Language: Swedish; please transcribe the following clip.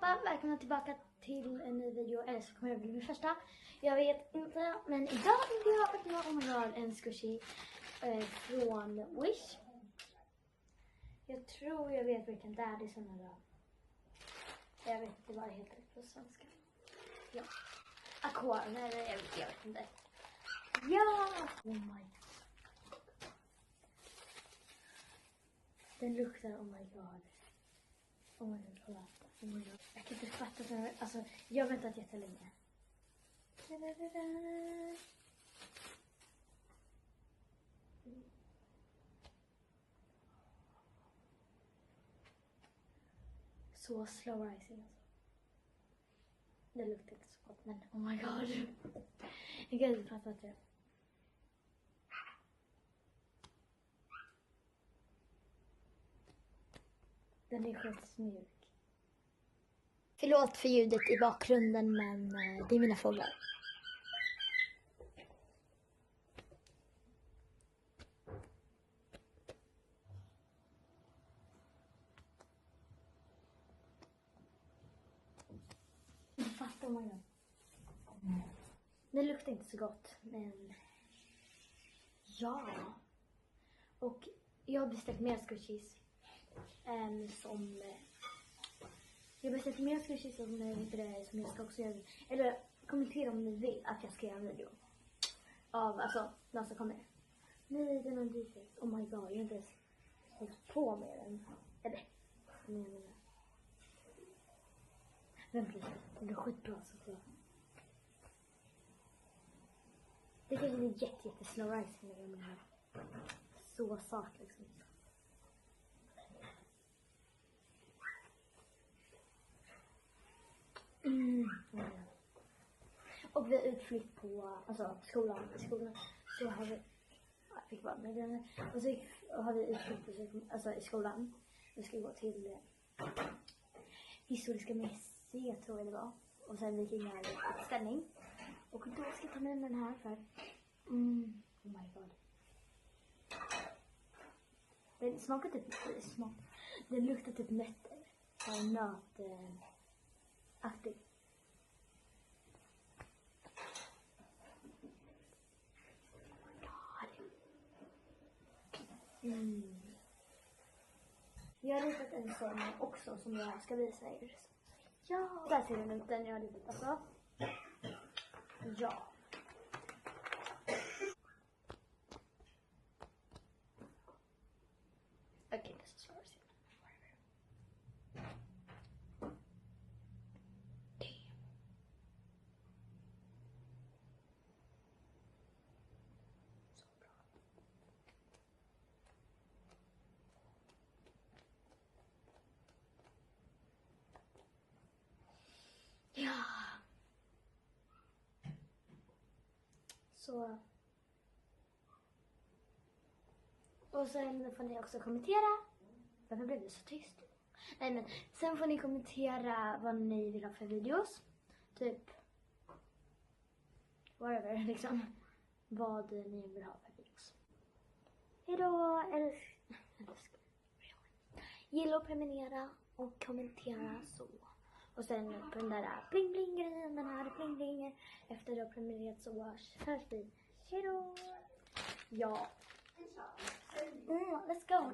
allihopa, välkomna tillbaka till en ny video, eller så kommer det bli min första. Jag vet inte, men idag vill jag öppna en squishy från Wish. Jag tror jag vet vilken det är, det är såna där. Jag vet inte vad det heter på svenska. Ja, Aqua, nej jag vet inte. Ja! Oh my god. Den luktar, oh my god. Oh my god, kolla. Oh my god. Jag kan inte fatta det. Alltså, jag har väntat jättelänge. Så slow rising alltså. Det luktar inte så gott, men oh my god. Jag kan inte fatta det. Den är skitsmjuk. Förlåt för ljudet i bakgrunden, men det är mina fåglar. Fattar man det. Det luktar inte så gott, men ja. Och jag har beställt mer squishies. Jag har beställt mer squishies som jag ska också göra. Eller kommentera om ni vill att jag ska göra en video. Av alltså de som kommer. Nej, den har dykt. Oh my god, jag har inte ens hållit på med den. Eller, men vänta lite, det blir skitbra såklart. Det kanske blir jätte slow rising med den här. Så sak liksom. Och vi har utflytt på skolan så har vi fick vara med den och så har vi utflytt på, i skolan. Vi ska gå till Historiska museet tror jag det var, och sen gick in här i utställning och då ska jag ta med den här för oh my god. Den smakar typ den luktar typ nötter, nötaktig. Jag har ritat en sån också som jag ska visa er. Ja, där ser den ut, den jag har ritat alltså. Ja. Okej, det är så svårt att se. Ja. Så. Och sen får ni också kommentera. Varför blev det så tyst? Nej men, sen får ni kommentera vad ni vill ha för videos. Typ. Whatever, liksom. Vad ni vill ha för videos. Hejdå, älskar. Gilla och prenumerera och kommentera så. Och sen på den där bling bling grejen, den här bling bling. Efter du har prenumererat så hörs vi. Hejdå! Ja. Let's go.